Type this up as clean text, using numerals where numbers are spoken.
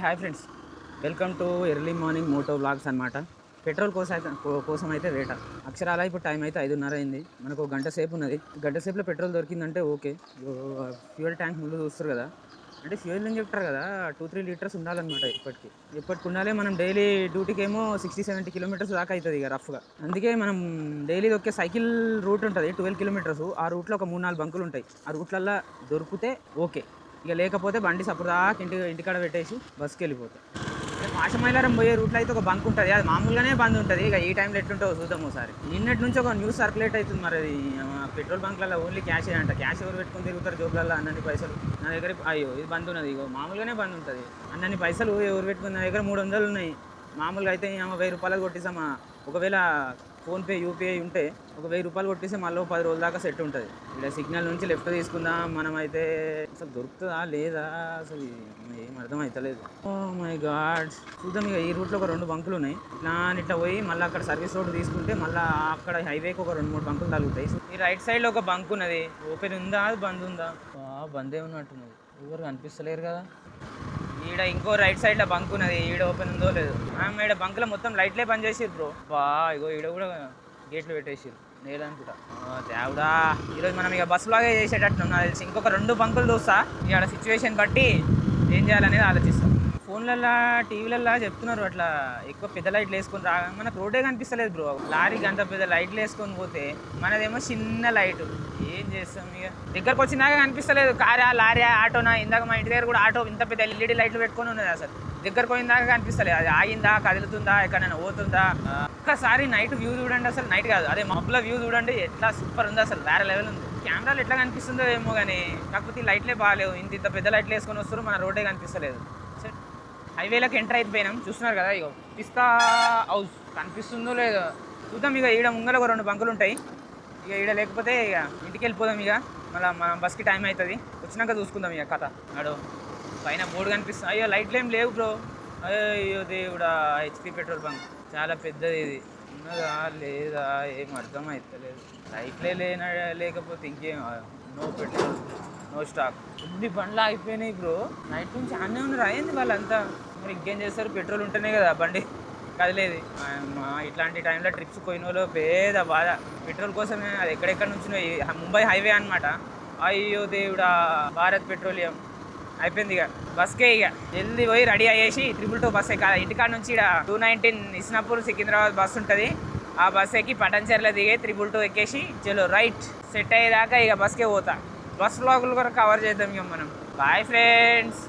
Hi friends, welcome to early morning moto vlogs అనమాట. Petrol కోసం అయితే వేట అక్షరాల ఇప్పుడు టైం అయితే 5:30 అయింది. మనకు ఒక గంట సేపు ఉన్నది. గంట సేపులో పెట్రోల్ దొరికిందంటే ఓకే. ఫ్యూయల్ ట్యాంక్ ముందు చూస్తారు కదా, అంటే ఫ్యూయల్ అని చెప్తారు కదా, 2-3 లీటర్స్ ఉండాలన్నమాట. ఇప్పటికి ఉండాలి. మనం డైలీ డ్యూటీకి ఏమో 60-70 కిలోమీటర్స్ దాకా అవుతుంది ఇక రఫ్గా. అందుకే మనం డైలీ ఒకే సైకిల్ రూట్ ఉంటుంది 12 కిలోమీటర్స్. ఆ రూట్లో ఒక 3-4 బంకులు ఉంటాయి. ఆ రూట్లల్లో దొరికితే ఓకే, ఇక లేకపోతే బండి సప్పుడు దాకా ఇంటికాడ పెట్టేసి బస్కి వెళ్ళిపోతాం. పాషమైలారం పోయే రూట్లో అయితే ఒక బంక్ ఉంటుంది, అది మామూలుగానే బంద్ ఉంటుంది. ఇక ఈ టైంలో ఎట్లుంటుందో చూద్దాం ఒకసారి. నిన్నటి నుంచి ఒక న్యూస్ సర్క్యులేట్ అవుతుంది, మరి అది పెట్రోల్ బంక్లలో ఓన్లీ క్యాష్ అంట. క్యాష్ ఎవరు పెట్టుకుని తిరుగుతారు జోబులలో అన్నన్ని పైసలు. నా దగ్గర అయ్యో ఇది బంద్ ఉన్నది, ఇగో మామూలుగానే బంద్ ఉంటుంది. అన్నన్ని పైసలు ఎవరు పెట్టుకుని, నా దగ్గర 300 ఉన్నాయి. మామూలుగా అయితే 1000 రూపాయలు కొట్టిస్తామా. ఒకవేళ ఫోన్పే యూపీఐ ఉంటే ఒక 1000 రూపాయలు కొట్టేసి మళ్ళీ 10 రోజుల దాకా సెట్ ఉంటుంది. ఇక్కడ సిగ్నల్ నుంచి లెఫ్ట్ తీసుకుందాం మనం. అయితే అసలు దొరుకుతుందా లేదా అసలు ఏం అర్థం అవుతలేదు. ఓ మై గాడ్, చూద్దాం. ఇక ఈ రూట్లో ఒక 2 బంకులు ఉన్నాయి. ఇట్లా పోయి మళ్ళీ అక్కడ సర్వీస్ రోడ్ తీసుకుంటే మళ్ళీ అక్కడ హైవేకి ఒక 2-3 బంకులు తగులుతాయి. ఈ రైట్ సైడ్లో ఒక బంక్ ఉన్నది, ఓపెన్ ఉందా బంద్ ఉందా? బందే ఉన్నట్టున్నది, ఎవరు కనిపిస్తలేరు కదా. ఈడ ఇంకో రైట్ సైడ్లో బంక్ ఉన్నది, ఈడ ఓపెన్ ఉందో లేదు. ఈడ బంకులో మొత్తం లైట్లే బంద్ చేసిర్రు బ్రో. ఇగో ఈడ కూడా గేట్లు పెట్టేసిర్రు నేలనుకుంటా. దేవుడా, ఈరోజు మనం ఇక బస్సు లాగే చేసేటట్టు నాకు తెలిసి. ఇంకొక 2 బంకులు చూస్తా, ఇక సిచ్యువేషన్ బట్టి ఏం చేయాలనేది ఆలోచిస్తాం. ఫోన్లల్లో టీవీలల్లో చెప్తున్నారు అట్లా ఎక్కువ పెద్ద లైట్లు వేసుకొని మనకు రోడ్డే కనిపిస్తలేదు బ్రో. లారీకి అంత పెద్ద లైట్లు వేసుకొని పోతే మనదేమో చిన్న లైటు. ఏం చేస్తాం ఇక, దగ్గరకు వచ్చినాక కనిపిస్తలేదు. కారా లారీ ఆటోనా. ఇందాక మా ఇంటి దగ్గర కూడా ఆటో ఇంత పెద్ద ఎల్ఈడి లైట్లు పెట్టుకొని ఉన్నది, అసలు దగ్గరకు పోయిందాక కనిపిస్తలేదు. అది ఆగిందా, కదులుతుందా, ఎక్కడైనా పోతుందా. ఒక్కసారి నైట్ వ్యూ చూడండి, అసలు నైట్ కాదు అదే మబ్బుల వ్యూ చూడండి, ఎట్లా సూపర్ ఉంది, అసలు వేరే లెవెల్ ఉంది. కెమెరాలు ఎట్లా కనిపిస్తుందో ఏమో కానీ, కాకపోతే ఈ లైట్లే బాగాలేవు. ఇంత పెద్ద లైట్లు వేసుకొని వస్తారు, మన రోడ్డే కనిపిస్తలేదు. హైవేలోకి ఎంటర్ అయిపోయినాం, చూస్తున్నారు కదా. ఇగో పిస్తా హౌస్ కనిపిస్తుందో లేదో చూద్దాం. ఇక ఈడ ముంగల ఒక 2 బంకులు ఉంటాయి. ఇక ఈడ లేకపోతే ఇక ఇంటికి వెళ్ళిపోదాం. ఇక మళ్ళీ మన బస్కి టైం అవుతుంది, వచ్చినాక చూసుకుందాం ఇక కథ. నాడు పైన బోర్డు కనిపిస్తుంది. అయ్యో లైట్లు ఏం లేవు బ్రో. అయ్యో దేవుడా, హెచ్పి పెట్రోల్ బంక్ చాలా పెద్దది. ఇది ఉన్నదా లేదా ఏం అర్థం అవుతలేదు. లైట్లే లేకపోతే ఇంకేం. No petrol, no stock. ఇన్ని బండ్లు అయిపోయినాయి బ్రో. నైట్ నుంచి అన్నీ ఉన్నారు, అయింది వాళ్ళంతా. మరి ఇంకేం చేస్తారు, పెట్రోల్ ఉంటేనే కదా బండి కదిలేదు. ఇట్లాంటి టైంలో ట్రిప్స్ పోయిన వాళ్ళు పేద బాధ పెట్రోల్ కోసమే. అది ఎక్కడెక్కడ నుంచి ముంబై హైవే అనమాట. అయ్యో దేవుడా, భారత్ పెట్రోలియం అయిపోయింది. ఇక బస్కే ఇక జల్దీ పోయి రెడీ అయ్యేసి 222 బస్ ఎక్కాలి. ఇంటికాడ నుంచి ఇక్కడ 219 ఇస్నాపూర్ సికింద్రాబాద్ బస్సు ఉంటుంది. ఆ బస్ ఎక్కి పటంచెర్ల దిగే 222 ఎక్కేసి చలో రైట్ సెట్ అయ్యేదాకా ఇక బస్కే పోతా. బస్ వ్లాగులు కూడా కవర్ చేద్దాం ఇక మనం. Bye friends.